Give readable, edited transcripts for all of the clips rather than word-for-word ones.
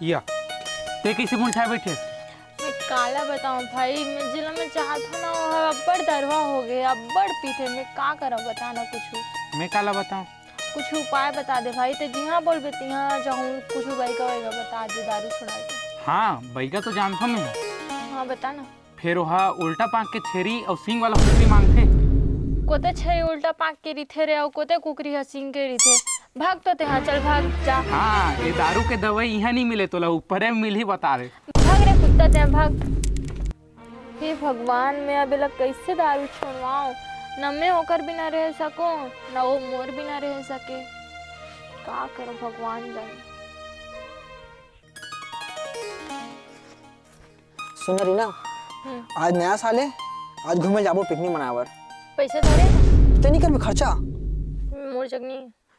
या ते कैसे मुरझाए बैठे? मैं काला बताऊं भाई, मैं जिला में चाहता ना वो अब्बड़ दरवा हो गए, अब्बड़ पीते। मैं का करा बता ना कुछ। मैं काला बताऊं? कुछ उपाय बता दे भाई। ते जिहाँ बोल बे तिहाँ जाऊँ, कुछ बैगा वैगा बता दे दारू छुड़ा के। हाँ बैगा तो जानता मैं। हाँ बता ना। फिर वह उल्टा पाक के छेरी और सींग वाला कुकरी मांगथे। कोते छे उल्टा पाक के रिथे रे और कोते कुकरी हसीन के रिथे। भाग तो तेहा, चल भाग जा। हाँ ये दारू के दवाई यहाँ नहीं मिले तो ऊपर मिल ही बता रहे। भाग रे कुत्ता ते भाग। हे भगवान, मैं अब लग कैसे दारू छोड़वाऊं? न मैं होकर भी ना रह सकूं, न वो मोर भी ना रह सके। का करूं भगवान जाने। सुन रही ना, आज नया साल है, आज घूमे जाबो पिकनिक मनावर। पैसे धरे तो नहीं कर खर्चा मोर जगनी।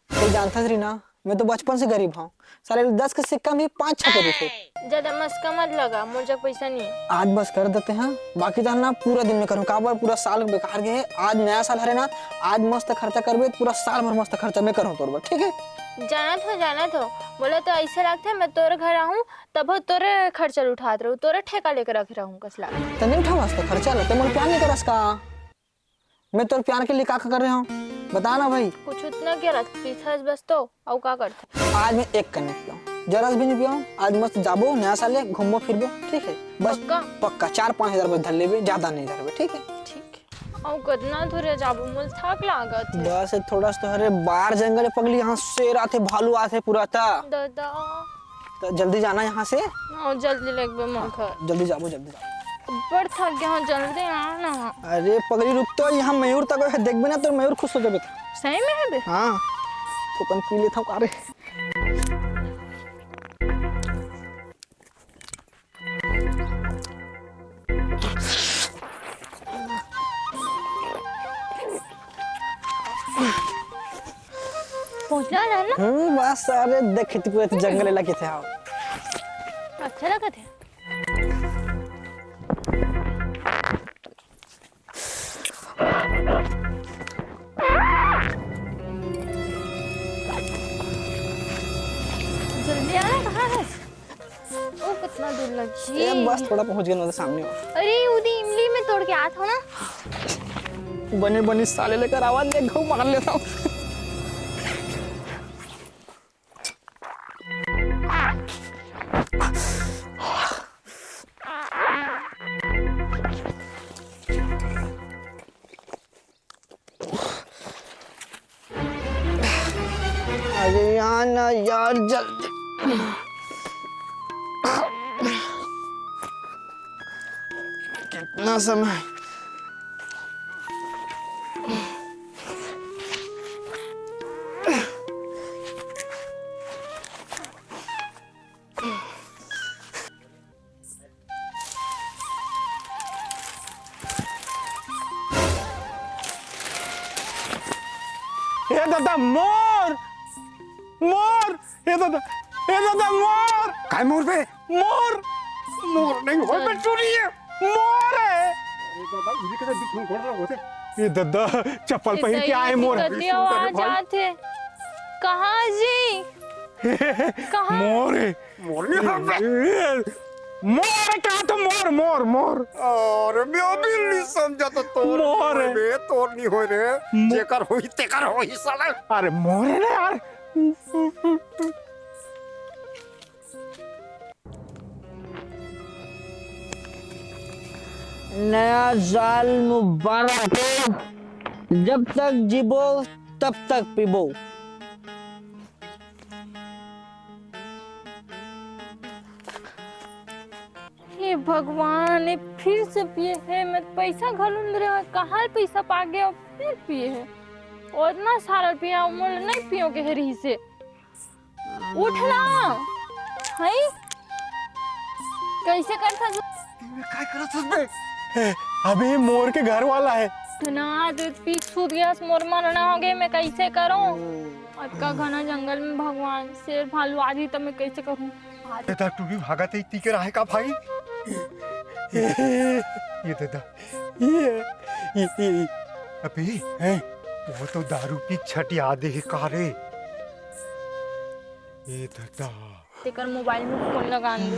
तो जानता रही ना, मैं तो बचपन से गरीब हूँ। साले 10 के सिक्का में 5-6 करे थे। ज्यादा मस्का मत लगा, मोर जग पैसा नहीं है। आज बस कर देते हैं, बाकी तो ना पूरा दिन में करूँ। काबर पूरा साल बेकार गए। आज नया साल है ना, आज मस्त खर्चा करबे, पूरा साल भर मस्त खर्चा मैं करूँ तोर। ठीक है जाना तो बोला तो ऐसे लगता है मैं तोरे घर आऊँ तब तोरे खर्चा उठात रहूँ, तोरे ठेका लेकर रख रहूँ कसला। तो नहीं उठा वास्ते खर्चा लेते, मुझे प्यार नहीं करस का। मैं तो प्यार के लिए का कर रहा हूँ बता ना भाई। कुछ उतना क्या रख पीछा बस तो और का करते। आज मैं एक करने पिया, जरा भी नहीं पिया। आज मस्त जाबो, नया साल है, घूमबो फिरबो। ठीक है बस पक्का 4-5 हजार रुपये धर लेबे, ज्यादा नहीं धरबे। ठीक है और कितना दूर जाबो, मुझे थक लागत है। बस थोड़ा सा हरे बाहर जंगल पगली, यहाँ शेर आते, भालू आते पूरा था। दादा तो जल्दी जाना यहाँ से। और जल्दी लगबे मोर घर। जल्दी जाबो जल्दी जाबो। बड़ थक गया हूँ, जल्दी आना। अरे पगली रुक तो, यहाँ मयूर तक है, देखबे ना तो मयूर खुश हो जाबे। सही में है बे? हाँ थोपन पी लेता हूँ। अरे पहुँचना है ना? बस सारे देखते पूरे जंगल लगे थे। हाँ अच्छा लगा थे। जल्दी आना, कहाँ है? ओ कितना दूर लगी। ये बस थोड़ा पहुंच गए ना सामने। अरे उदी इमली में तोड़ के आता हूँ ना। बने बने साले लेकर आवाज दे, घूम मार लेता हूँ। अरे आना यार जल्दी। कितना समय। ए दादा मोर मोर, ए दादा मोर। काय मोर बे? मोर मोर नहीं हो बे, चोरी है। मोर है। अरे दादा मुझे कैसे बीच में घोड़ रहा होते। ये दादा चप्पल पहन के आए मोर। आवाज आते। कहाँ जी? कहाँ? मोर है। मोर नहीं हो बे। मोर है क्या? तो मोर मोर मोर। अरे मैं अभी नहीं समझा तो तोर मोर है। बे, तोर नहीं हो रे। जेकर होई तेकर होई साला। अरे मोर है ना यार। नया साल मुबारक हो। जब तक जीबो तब तक पीबो। हे भगवान, ये फिर से पिए है। मैं पैसा घलून रहे, कहाँ पैसा पा गया फिर पिए है। और इतना सारा पिया उमर नहीं पियो के हरी से। उठना है कैसे करता जो काय करत हस बे? अभी मोर के घर वाला है ना तो पी छूट गया, मोर मरना हो गया। मैं कैसे करूं? अटका घना जंगल में भगवान शेर भालू आदि, तो मैं कैसे करूं? दादा तू भी भागा थे इतनी के रहे का भाई? ये दादा ये अबे है वो तो दारू की छट याद है का रे। ये दादा तेकर मोबाइल में फोन लगा दे।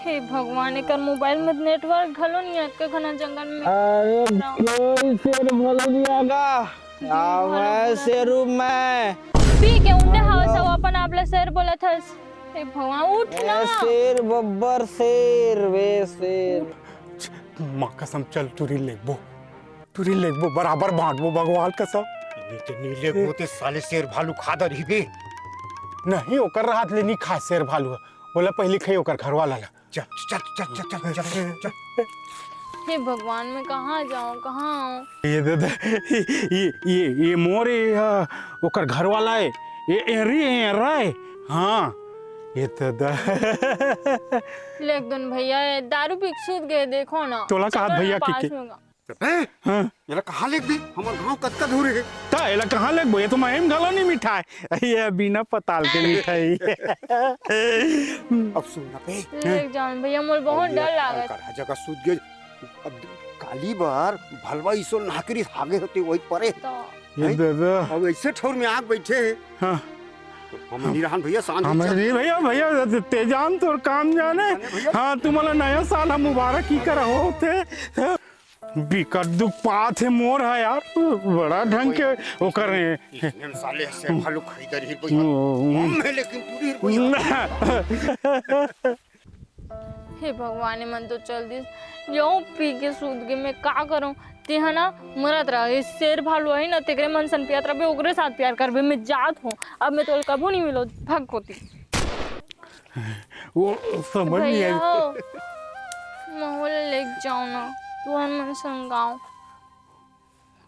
हे भगवान, एकर मोबाइल में नेटवर्क घलो नहीं है के घना जंगल में। अरे कोई शेर बोल दियागा मैं शेरू मैं पी के उन्ने हवा सब अपन आपला शेर बोलत हस। हे भगवान उठ ना। शेर बब्बर शेर वे शेर माँ कसम चल तुरी लेगबो बराबर बांटबो भगवान कसम नीचे नीले गोते साले शेर भालू खादर ही बे नहीं ओकर रात ले नहीं खा शेर भालू बोला पहले खाई ओकर घर वाला ला चल चल चल चल चल चल चल हे भगवान, मैं कहाँ जाऊँ कहाँ आऊँ? ये दे दे ये मोरे ओकर घर वाला है ये एरी है हाँ ये तो लेक दोन भैया दारू पी के सूत गए, देखो ना। तोला कहा भैया पास के में गा। हाँ ये कहाँ लेक भी हमार गांव कतका दूर है ता एला कहाँ लगबो ये तो महिम घलो नहीं मिठाई ये बिना पताल के मिठाई अब सुन ना पे लेक जाऊँ भैया, मोर बहुत डर लागत। कर जगह सूत गए अब काली बार भलवा इसो नाकरी आगे होते वही परे तो ये दादा अब ऐसे ठोर में आग बैठे हैं हाँ हम निरान भैया सांझ हमारे भैया भैया तेजान तोर काम जाने हाँ तुम्हारा नया साल हम मुबारक ही करा होते बिकट दुख पात है मोर है यार बड़ा ढंग के वो कर रहे हैं साले से भालू खरीदर ही भैया हम है लेकिन पूरी भैया हे भगवान, मन तो चल दिस यो पी के सूत गए, मैं का करूं? ते है ना मरत रहा ये शेर भालू है ना, तेरे मन सन प्यार रहे ओकरे साथ प्यार करबे। मैं जात हूँ अब, मैं तो कबू नहीं मिलो भाग होती वो समझ नहीं भैया आई माहौल लेके जाओ ना, तू मन संगाओ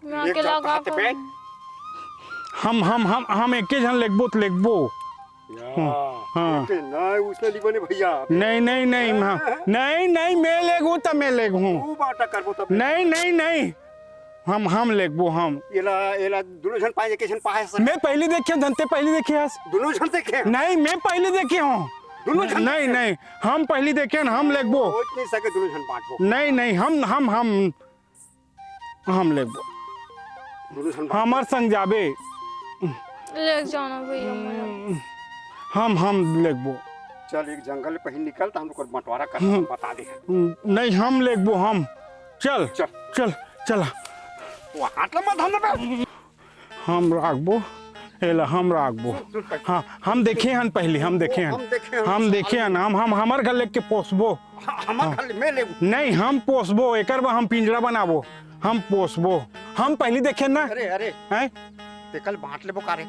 मैं अकेला का करूं? हम एक जन लेगबो हाँ ना उसने लिबने भैया नहीं मैं लेगू तो मैं लेगू तू बाटा करबो तब नहीं हम लेगबो हम एला दोनों जन पाए के जन पाए मैं पहले देखे धनते पहले देखे आज दोनों जन देखे नहीं मैं पहले देखे हूँ दोनों जन नहीं हम पहले देखे हम लेगबो सोच नहीं सके दोनों जन बांटबो नहीं हम लेगबो दोनों जन हमार संग जाबे ले जाओ ना भैया मैं। हम लेगबो चल एक जंगल पे ही निकल तो हम लोग बंटवारा कर बता दे नहीं हम लेगबो हम चल चल चला वो हाथ लम्बा धंधा पे हम राखबो एला हम राखबो हाँ हम देखे हन पहले हम देखे हन हम हमार घर लेके पोसबो हमार खाली मैं ले नहीं हम पोसबो एकर बा हम पिंजरा बनाबो हम पोसबो हम पहले देखे ना अरे हैं ते कल बांट लेबो कारे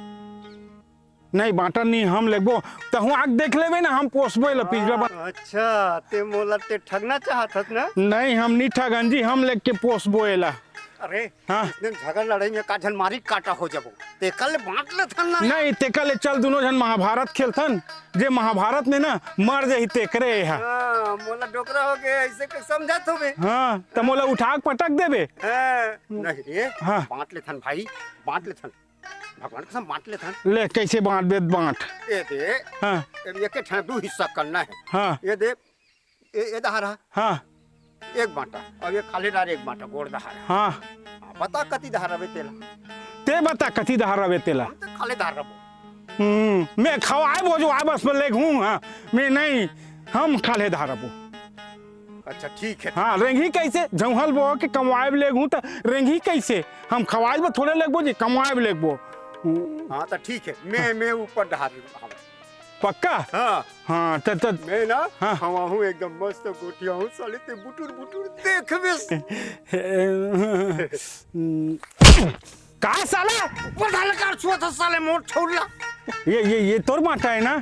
नहीं बांटा नहीं हम लेगबो तो हूँ आग देख लेबे ना हम पोसबो एला पिंजरा बना अच्छा ते मोला ते ठगना चाहत हस ना नहीं हम नहीं ठगन जी हम लेके पोसबो एला अरे हाँ इतने झगड़ लड़ाई में का जन मारी काटा हो जाबो ते कल बांट ले थन ना नहीं तेकले चल दोनों जन महाभारत खेलथन जे महाभारत में ना मर जाही तेकरे है हां मोला डोकरा हो गए ऐसे के समझत होबे हाँ तो मोला उठा के पटक देबे नहीं रे हाँ। बांट ले थन भाई बांट ले थन भगवान कसम बांट ले थन ले कैसे बांट ये दे हाँ ये के ठा दो हिस्सा करना है हाँ ये दे ये दहारा हाँ एक बांटा और ये खाली डार एक बांटा गोड़ दहारा हाँ बता कति दहारा बे तेला ते बता कथी दहारा बे तेला हम तो खाली दहारा बो मैं खवाए वो जो बस में ले हूँ हाँ मैं नहीं हम खाले धारबो अच्छा ठीक है हाँ रेंगी कैसे जौहल बो के कमाए ले हूँ तो रेंगी कैसे हम खवाए में थोड़े लगबो जी कमाए लगबो हाँ तो ठीक है मैं ऊपर दहार दूंगा पक्का हाँ हाँ तो मैं ना हाँ। हवा हूँ एकदम मस्त गोटिया हूँ साले ते बुटुर बुटुर देख बस का साला ऊपर ढाल कर छुआ था साले मोर छोड़ला ये तोर माटा है ना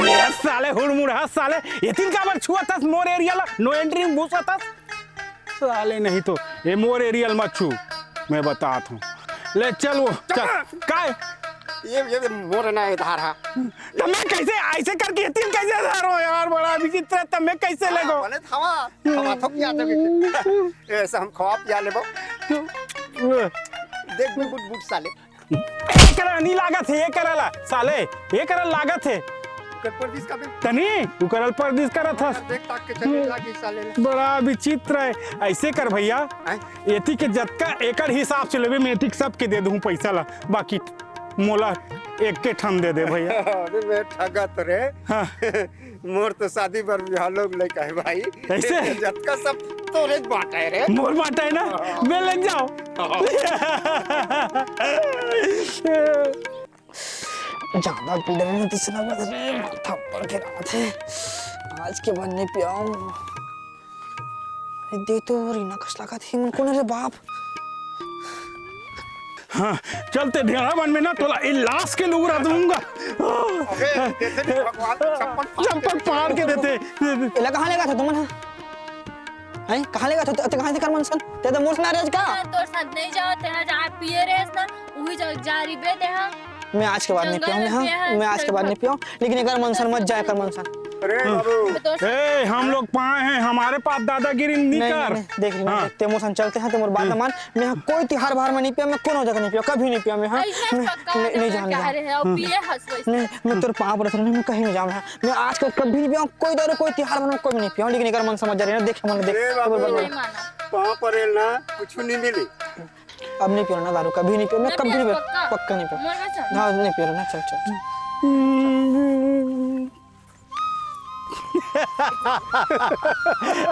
ये साले हुड़मुड़ हा साले ये तीन का बार छुआ था मोर एरिया ला नो एंट्री में घुसा था साले नहीं तो ये मोर एरिया मत छू मैं बताता हूँ ले चल वो चल काय ये मोर ना इधर है तो मैं कैसे ऐसे करके तीन कैसे धारो यार बड़ा विचित्र तो मैं कैसे लगो बोले हवा तो क्या दे ऐसा हम खवा पिया लेबो देख भी बुट बुट साले ये करा नहीं लागत है ये करला साले ये करल लागत है कर परदिस का बे तनी तू करल परदिस करत हस देख ताक के चले लागी साले बड़ा विचित्र है ऐसे कर भैया एथी के जतका एकड़ हिसाब से लेबे मैं एथी सब के दे दूं पैसा ला बाकी मोला एक के ठन दे दे भैया। अरे मैं ठगा तो रे। हाँ। मोर तो शादी पर भी लोग लेके है भाई। ऐसे? जतका सब तोरे बांटा है रे। मोर बाटा है ना, मैं लग जाओ। ज्यादा पीड़ने में तीसरा बज रहे माथा ऊपर के रात है। आज के बाद नहीं पियाऊं। अरे दे तो रीना कस लगा थी मन को रे बाप। हाँ, चलते ढेरा बन में ना तोला इलाज के लोग रह दूंगा। अबे देते नहीं भगवान चप्पल फाड़ के देते। इला कहाँ लेगा था तुम हैं? कहाँ लेगा था? ते कहाँ से कर मनसन? ते तो मोर मैरिज का। तोर साथ नहीं जाओ तेरा जहाँ पिए रहे ना वही जग जारी बे तेहा। मैं आज के बाद नहीं पियाऊं। मैं आज के बाद नहीं पियाऊं। लेकिन अगर मनसन मत जाए कर मनसन। अरे बाबू ए, हम लोग पाए हैं, हमारे पास दादागिरी नहीं कर। देख रही मैं ते मोसन चलते हैं ते मोर बात मान। मैं यहाँ कोई त्योहार बाहर में नहीं पिया। मैं कोनो जगह नहीं पिया, कभी नहीं पिया। मैं हाँ नहीं जाने नहीं, मैं तेरे पाँव पर मैं कहीं नहीं जाऊँ। मैं आज को कभी नहीं पिया, कोई दौरे कोई त्योहार में कोई नहीं पिया। लेकिन अगर मन समझ जा रही है ना, देखे मन देख वहाँ पर ना कुछ नहीं मिली। अब नहीं पियो ना दारू, कभी नहीं पिया। मैं कभी नहीं पिया, पक्का नहीं पिया। हाँ नहीं पिया ना, चल चल।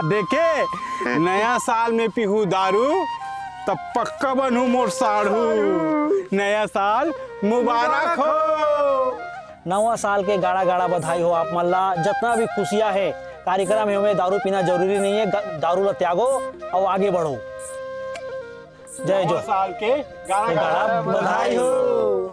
देखे नया साल में पीहू दारू तब पक्का बनू मोर साढ़ू। नया साल मुबारक हो। नवा साल के गाड़ा गाड़ा बधाई हो आप मल्ला। जितना भी खुशियां है कार्यक्रम में दारू पीना जरूरी नहीं है। दारू ला त्यागो और आगे बढ़ो। जय जो साल के गाड़ा गाड़ा बधाई हो।